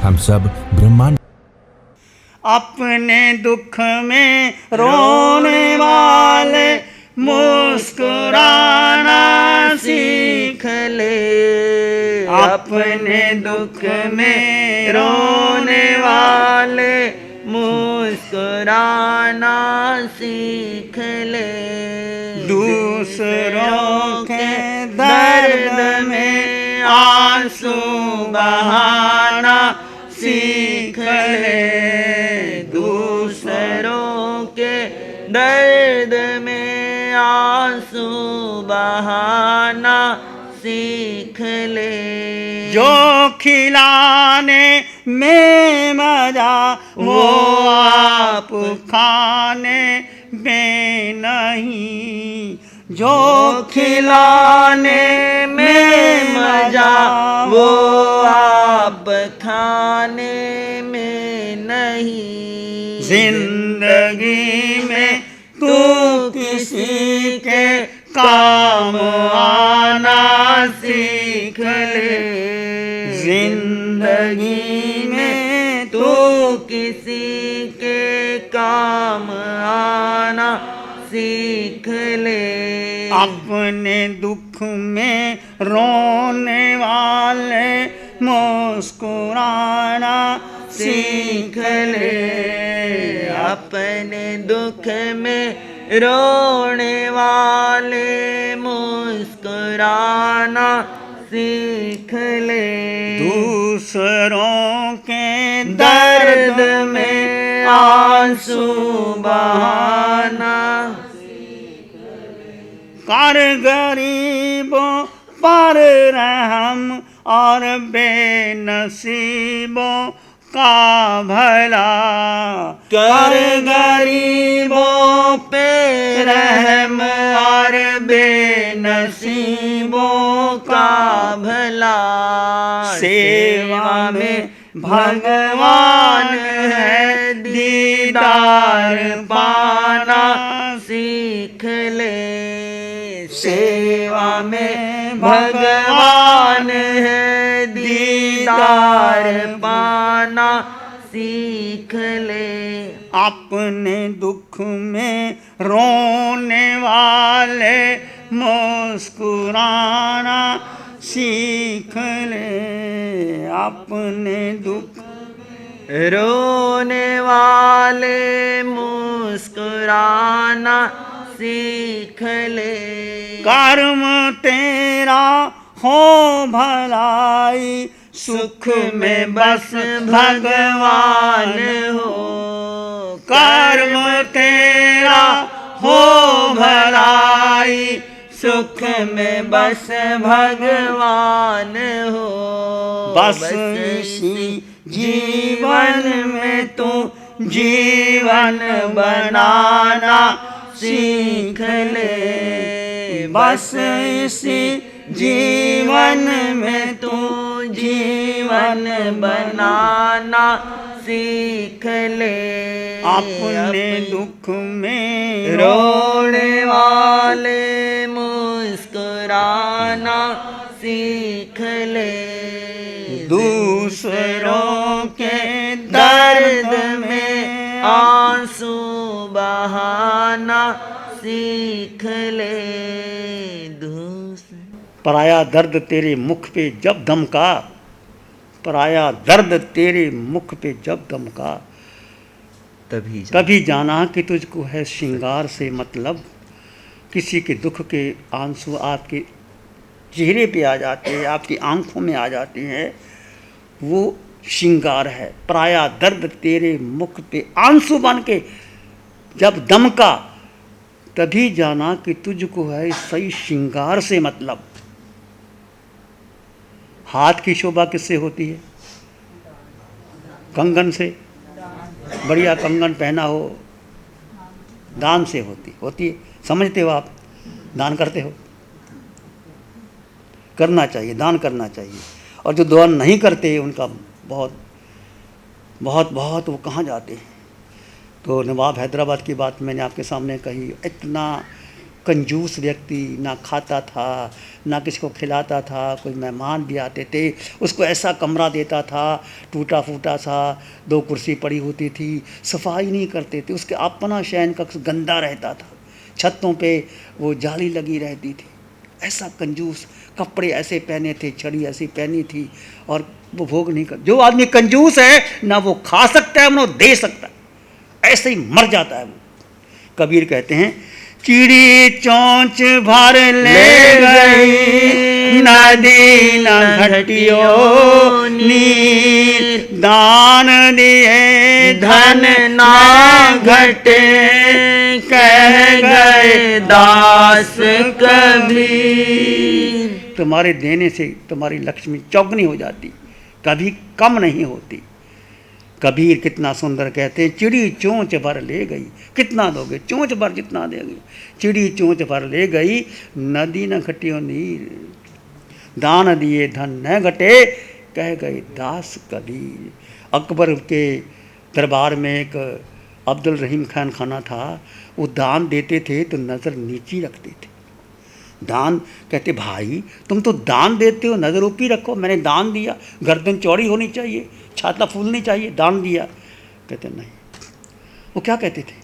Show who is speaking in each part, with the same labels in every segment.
Speaker 1: हम सब ब्रह्मांड।
Speaker 2: अपने दुख में रोने वाले मुस्कुराना सीख ले। अपने दुख में रोने वाले मुस्कुराना सीख ले। दूसरों के दर्द में आंसू बहाना सीख ले। दूसरों के दर्द में आंसू बहाना सीख ले। जो खिलाने में मजा वो आप खाने में नहीं। जो खिलाने में मजा वो आप खाने में नहीं। जिंदगी में तू किसी के काम आना सीख ले। जिंदगी में तू किसी के काम आना सीख ले। अपने दुख में रोने वाले मुस्कुराना सीख ले। अपने दुख में रोने वाले मुस्कुराना सीख ले। दूसरों के दर्द में आंसू बहाना कर गरीबों पर रहम और बेनसीबों का भला। कर गरीबों पे रहम और बेनसीबों का भला। सेवा में भगवान है दीदार पाना सीख ले। सेवा में भगवान है दीदार पाना सीख ले। अपने दुख में रोने वाले मुस्कुराना सीख ले। अपने दुख रोने वाले मुस्कुराना सीख ले। कर्म तेरा हो भलाई सुख में बस भगवान हो। कर्म तेरा हो भलाई सुख में बस भगवान हो। बस इसी जीवन में तू जीवन बनाना सीख ले। बस इसी जीवन में तू जीवन बनाना सीख ले। अपने दुख में रोने वाले मुस्कुराना सीख ले। दूसरों के दर्द में आंसू बहाना सीख ले। पराया दर्द तेरे मुख पे जब दमका। पराया दर्द तेरे मुख पे जब दमका। तभी जाना कि तुझको है श्रृंगार से मतलब। किसी के दुख के आंसू आपके चेहरे पे आ जाते हैं, आपकी आंखों में आ जाते हैं, वो श्रृंगार है। पराया दर्द तेरे मुख पे आंसू बन के जब दमका। तभी जाना कि तुझको है सही श्रृंगार से मतलब। हाथ की शोभा किससे होती है? कंगन से। बढ़िया कंगन पहना हो दान से होती है। समझते हो आप? दान करते हो? करना चाहिए, दान करना चाहिए। और जो दान नहीं करते उनका बहुत बहुत बहुत वो कहाँ जाते हैं। तो नवाब हैदराबाद की बात मैंने आपके सामने कही। इतना कंजूस व्यक्ति, ना खाता था, ना किसी को खिलाता था, कोई मेहमान भी आते थे उसको ऐसा कमरा देता था टूटा फूटा सा, 2 कुर्सी पड़ी होती थी, सफाई नहीं करते थे, उसके अपना शयन कक्ष गंदा रहता था, छतों पे वो जाली लगी रहती थी। ऐसा कंजूस, कपड़े ऐसे पहने थे, छड़ी ऐसी पहनी थी, और वो भोग नहीं कर। जो आदमी कंजूस है ना वो खा सकता है ना दे सकता है, ऐसे ही मर जाता है वो। कबीर कहते हैं, चिड़ी चोंच भर ले गई नदी न घटियो नीर, दान दिए धन ना घटे, कह गए दास कबीर। तुम्हारे देने से तुम्हारी लक्ष्मी चौगनी हो जाती, कभी कम नहीं होती। कबीर कितना सुंदर कहते हैं, चिड़ी चोंच भर ले गई, कितना दोगे, चोंच भर जितना देगी, चिड़ी चोंच भर ले गई नदी न घटियो नीर, दान दिए धन न घटे, कह गए दास कबीर। अकबर के दरबार में एक अब्दुल रहीम खान खाना था, वो दान देते थे तो नज़र नीची रखते थे। दान कहते, भाई तुम तो दान देते हो, नज़र ऊपरी रखो, मैंने दान दिया, गर्दन चौड़ी होनी चाहिए, छाता फूलनी चाहिए, दान दिया। कहते नहीं। वो क्या कहते थे?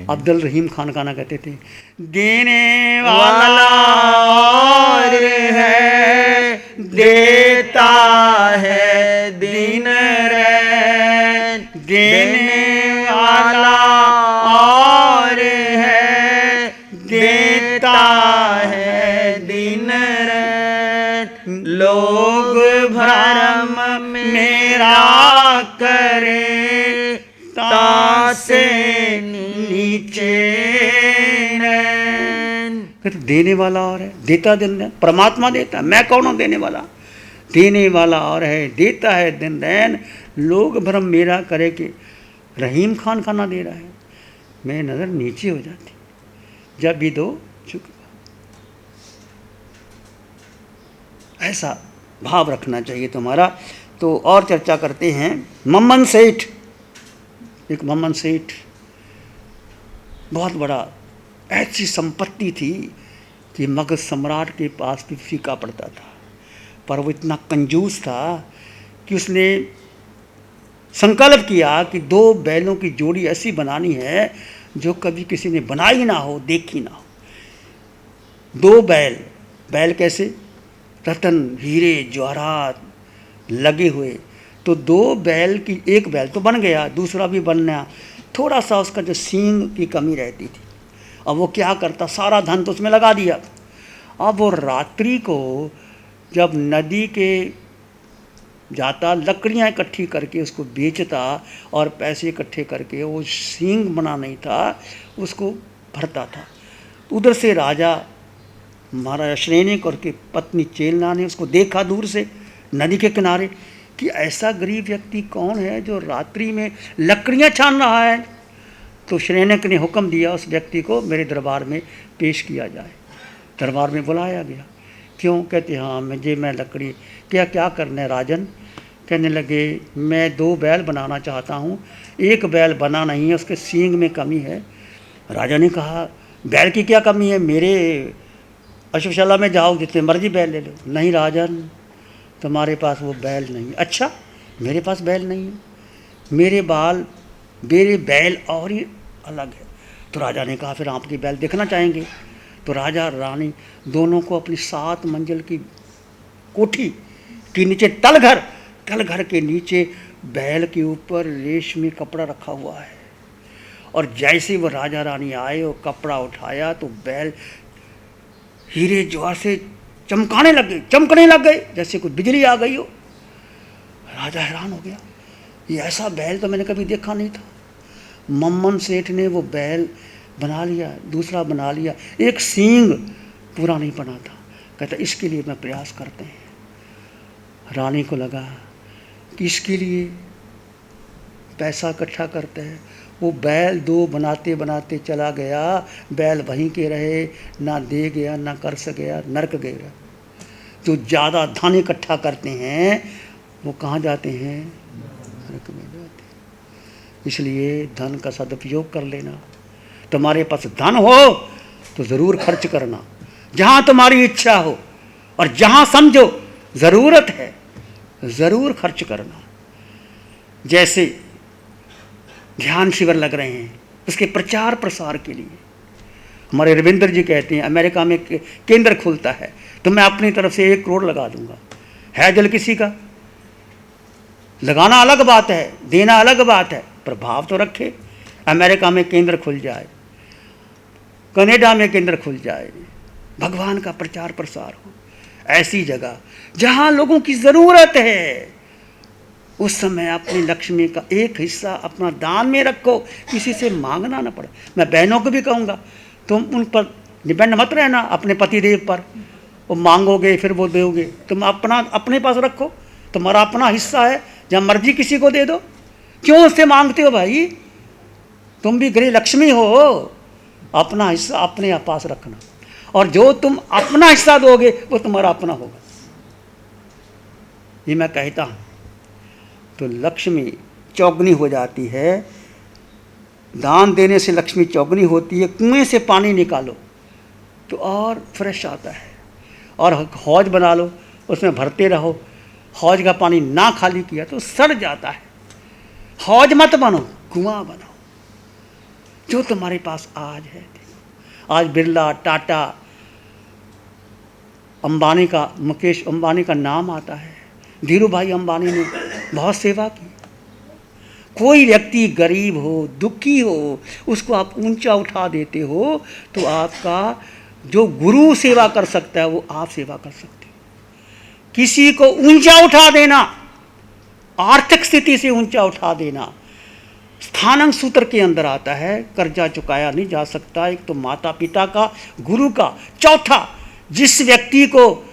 Speaker 2: अब्दुल रहीम खान खाना कहते थे, देने वाला और है, देता है दिन रैन, देने वाला और है, देता है दिन रैन, लोग भरम मेरा करे, तासे नीचे नैन। देने वाला और है, देता दिन रैन, परमात्मा देता है, मैं कौन हूँ देने वाला? देने वाला और है, देता है दिन रैन, लोग भ्रम मेरा करे कि रहीम खान खाना दे रहा है। मैं नज़र नीचे हो जाती, जब भी दो चुक। ऐसा भाव रखना चाहिए तुम्हारा। तो और चर्चा करते हैं। मम्मन सेठ, एक मम्मन सेठ, बहुत बड़ा ऐसी संपत्ति थी कि मगध सम्राट के पास भी फीका पड़ता था, पर वो इतना कंजूस था कि उसने संकल्प किया कि 2 बैलों की जोड़ी ऐसी बनानी है जो कभी किसी ने बनाई ना हो, देखी ना हो। 2 बैल, बैल कैसे? रतन हीरे जवाहरात लगे हुए। तो 2 बैल की, एक बैल तो बन गया, दूसरा भी बनना, थोड़ा सा उसका जो सींग की कमी रहती थी। अब वो क्या करता, सारा धन तो उसमें लगा दिया। अब वो रात्रि को जब नदी के जाता, लकड़ियाँ इकट्ठी करके उसको बेचता और पैसे इकट्ठे करके वो सींग बना नहीं था उसको भरता था। उधर से राजा महाराजा श्रेनिक और की पत्नी चेलना ने उसको देखा दूर से नदी के किनारे कि ऐसा गरीब व्यक्ति कौन है जो रात्रि में लकड़ियाँ छान रहा है। तो श्रेनिक ने हुक्म दिया उस व्यक्ति को मेरे दरबार में पेश किया जाए। दरबार में बुलाया गया। क्यों? कहते हाँ मैं लकड़ी क्या करना है राजन? कहने लगे मैं 2 बैल बनाना चाहता हूँ, एक बैल बना नहीं है, उसके सींग में कमी है। राजा ने कहा बैल की क्या कमी है, मेरे अशुशाला में जाओ, जितने मर्जी बैल ले लो। नहीं राजन, तुम्हारे पास वो बैल नहीं। अच्छा, मेरे पास बैल नहीं है, मेरे बैल और ही अलग है। तो राजा ने कहा फिर आपकी बैल देखना चाहेंगे। तो राजा रानी दोनों को अपनी 7 मंजिल की कोठी के नीचे, तलघर के नीचे बैल के ऊपर रेशमी कपड़ा रखा हुआ है। और जैसे वो राजा रानी आए और कपड़ा उठाया तो बैल हीरे जवाहर से चमकने लग गए जैसे कोई बिजली आ गई हो। राजा हैरान हो गया, ये ऐसा बैल तो मैंने कभी देखा नहीं था। मम्मन सेठ ने वो बैल बना लिया, दूसरा बना लिया, एक सींग पूरा नहीं बना था। कहता इसके लिए मैं प्रयास करते हैं। रानी को लगा कि इसके लिए पैसा इकट्ठा करते हैं। वो बैल 2 बनाते बनाते चला गया, बैल वहीं के रहे, ना दे गया ना कर गया, नरक गया। जो ज़्यादा धन इकट्ठा करते हैं वो कहाँ जाते हैं? नरक में जाते हैं। इसलिए धन का सदुपयोग कर लेना। तुम्हारे पास धन हो तो ज़रूर खर्च करना, जहाँ तुम्हारी इच्छा हो और जहाँ समझो ज़रूरत है ज़रूर खर्च करना। जैसे ध्यान शिविर लग रहे हैं, उसके प्रचार प्रसार के लिए हमारे रविंद्र जी कहते हैं अमेरिका में केंद्र खुलता है तो मैं अपनी तरफ से 1 करोड़ लगा दूंगा। है दिल किसी का, लगाना अलग बात है, देना अलग बात है, प्रभाव तो रखे। अमेरिका में केंद्र खुल जाए, कनाडा में केंद्र खुल जाए, भगवान का प्रचार प्रसार हो, ऐसी जगह जहां लोगों की ज़रूरत है, उस समय अपनी लक्ष्मी का एक हिस्सा अपना दान में रखो, किसी से मांगना ना पड़े। मैं बहनों को भी कहूँगा, तुम उन पर डिपेंड मत रहना अपने पतिदेव पर, वो मांगोगे फिर वो दोगे, तुम अपना अपने पास रखो, तुम्हारा अपना हिस्सा है, जब मर्जी किसी को दे दो। क्यों उससे मांगते हो भाई? तुम भी गृह लक्ष्मी हो, अपना हिस्सा अपने पास रखना, और जो तुम अपना हिस्सा दोगे वो तुम्हारा अपना होगा। ये मैं कहता हूँ तो लक्ष्मी चौगनी हो जाती है। दान देने से लक्ष्मी चौगनी होती है। कुएं से पानी निकालो तो और फ्रेश आता है, और हौज बना लो, उसमें भरते रहो। हौज का पानी ना खाली किया तो सड़ जाता है। हौज मत बनो, कुआं बनो। जो तुम्हारे पास आज है, आज बिरला, टाटा, अंबानी का, मुकेश अंबानी का नाम आता है। धीरू भाई अंबानी ने बहुत सेवा की। कोई व्यक्ति गरीब हो, दुखी हो, उसको आप ऊंचा उठा देते हो तो आपका जो गुरु सेवा कर सकता है वो आप सेवा कर सकते हो। किसी को ऊंचा उठा देना, आर्थिक स्थिति से ऊंचा उठा देना, स्थानंक सूत्र के अंदर आता है। कर्जा चुकाया नहीं जा सकता, एक तो माता पिता का, गुरु का। चौथा, जिस व्यक्ति को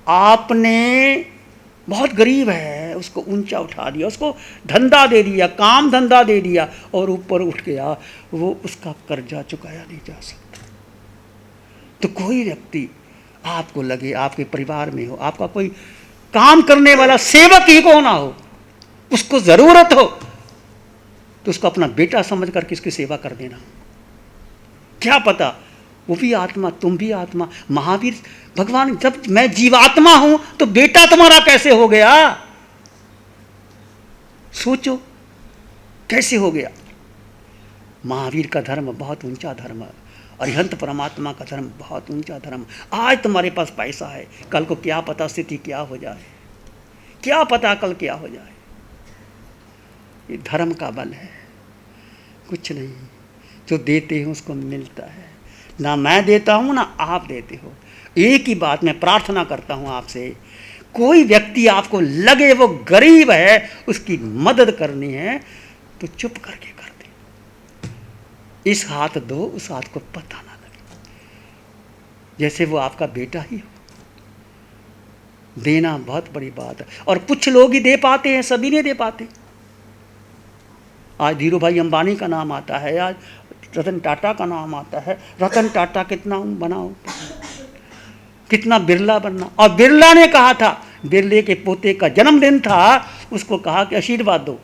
Speaker 2: आपने, बहुत गरीब है, उसको ऊंचा उठा दिया, उसको धंधा दे दिया, काम धंधा दे दिया और ऊपर उठ गया, वो उसका कर्जा चुकाया नहीं जा सकता। तो कोई व्यक्ति आपको लगे, आपके परिवार में हो, आपका कोई काम करने वाला सेवक ही को ना हो, उसको ज़रूरत हो तो उसको अपना बेटा समझ कर किसकी सेवा कर देना। क्या पता वो भी आत्मा, तुम भी आत्मा। महावीर भगवान, जब मैं जीवात्मा हूं तो बेटा तुम्हारा कैसे हो गया? सोचो कैसे हो गया। महावीर का धर्म बहुत ऊंचा धर्म है, अरिहंत परमात्मा का धर्म बहुत ऊंचा धर्म। आज तुम्हारे पास पैसा है, कल को क्या पता स्थिति क्या हो जाए, क्या पता कल क्या हो जाए। ये धर्म का बल है, कुछ नहीं। जो देते हैं उसको मिलता है। ना मैं देता हूँ ना आप देते हो। एक ही बात मैं प्रार्थना करता हूँ आपसे, कोई व्यक्ति आपको लगे वो गरीब है, उसकी मदद करनी है तो चुप करके कर दे। इस हाथ दो, उस हाथ को पता ना लगे, जैसे वो आपका बेटा ही हो। देना बहुत बड़ी बात है, और कुछ लोग ही दे पाते हैं, सभी नहीं दे पाते। आज धीरू भाई अंबानी का नाम आता है, आज रतन टाटा का नाम आता है। रतन टाटा कितना बनाओ, कितना बिरला बनना। और बिरला ने कहा था, बिरले के पोते का जन्मदिन था, उसको कहा कि आशीर्वाद दो।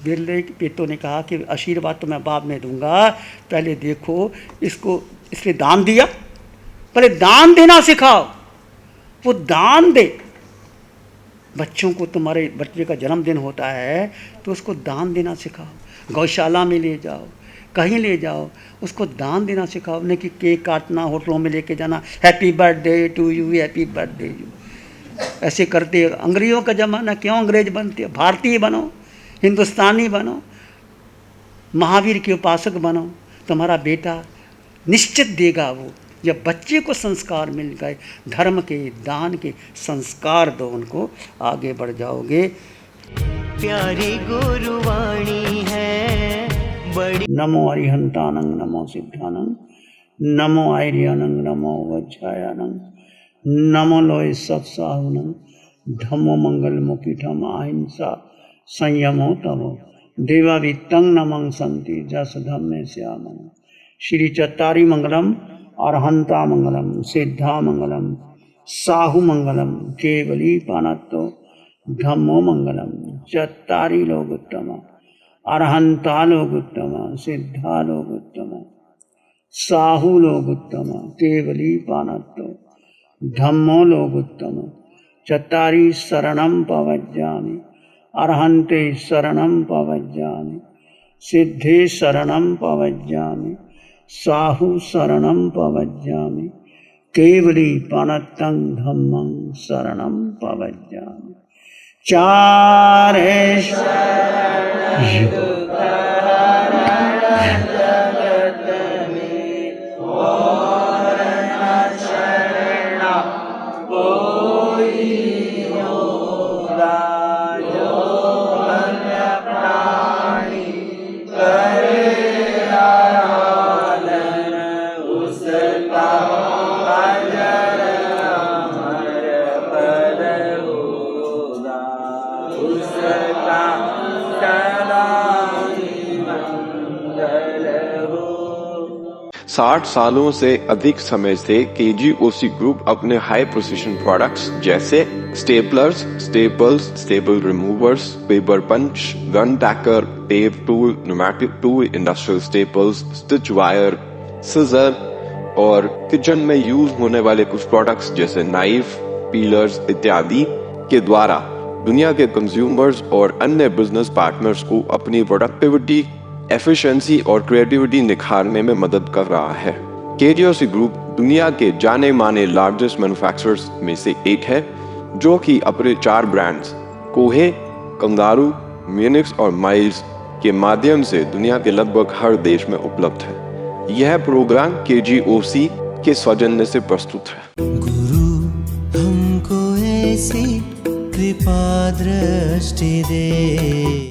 Speaker 2: बिरले के पेटों ने कहा कि आशीर्वाद तो मैं बाद में दूंगा, पहले देखो इसको, इसने दान दिया, पहले दान देना सिखाओ। वो दान दे। बच्चों को, तुम्हारे बच्चे का जन्मदिन होता है तो उसको दान देना सिखाओ। गौशाला में ले जाओ, कहीं ले जाओ, उसको दान देना सिखाओ। नहीं कि केक काटना, होटलों में लेके जाना, happy birthday to you, happy birthday you, ऐसे करते। अंग्रेज़ों का ज़माना, क्यों अंग्रेज बनते हो? भारतीय बनो, हिंदुस्तानी बनो, महावीर के उपासक बनो। तुम्हारा बेटा निश्चित देगा वो। जब बच्चे को संस्कार मिल गए, धर्म के, दान के संस्कार दो उनको, आगे बढ़ जाओगे।
Speaker 1: प्यारी गुरुवाणी है बड़ी।
Speaker 2: नमो अरिहंतानंग, नमो सिद्धानंग, नमो आर्यानंग, नमो वज्रायानंग, नमो लोय सत्साहुनंग, धम्मो मंगल मुखिठम अहिंसा संयमो तमो देवावित्तं नमं संति जस धम्मे श्यामं। श्री चत्तारी मंगलम, अरहंता मंगलम, सिद्धा मंगलम, साहु मंगलम, केवली पानत्तो धम्मो मंगलम। चत्तारी लोग उत्तम, अरहंता लोग उत्तम, सिद्धा लोग उत्तम, साहु लोगोत्तम केवली पानत्तो धम्मो लोगोत्तम चत्तारि शरणं पवज्जामि अर्हन्ते शरणं पवज्जामि सिद्धे शरणं पवज्जामि साहु शरणं पवज्जामि केवली पानत्तं धम्मं शरणं पवज्जामि। चारे
Speaker 3: साठ सालों से अधिक समय से KGOC ग्रुप अपने हाई प्रिसिशन प्रोडक्ट्स जैसे staplers, staples, staple removers, paper punch, gun tacker, tape tool, pneumatic tool, industrial staples, stitch wire, scissor और किचन में यूज होने वाले कुछ प्रोडक्ट्स जैसे नाइफ, पीलर्स इत्यादि के द्वारा दुनिया के कंज्यूमर्स और अन्य बिजनेस पार्टनर्स को अपनी प्रोडक्टिविटी, एफिशिएंसी और क्रिएटिविटी निखारने में मदद कर रहा है। KGOC ग्रुप दुनिया के जाने माने लार्जेस्ट मैन्युफैक्चरर्स में से एक है, जो कि अपने 4 ब्रांड्स कोहे, कंगारू, म्यूनिक्स और माइल्स के माध्यम से दुनिया के लगभग हर देश में उपलब्ध है। यह प्रोग्राम KGOC के सौजन्य से प्रस्तुत है।
Speaker 1: गुरु हमको ऐसी कृपा दृष्टि दे।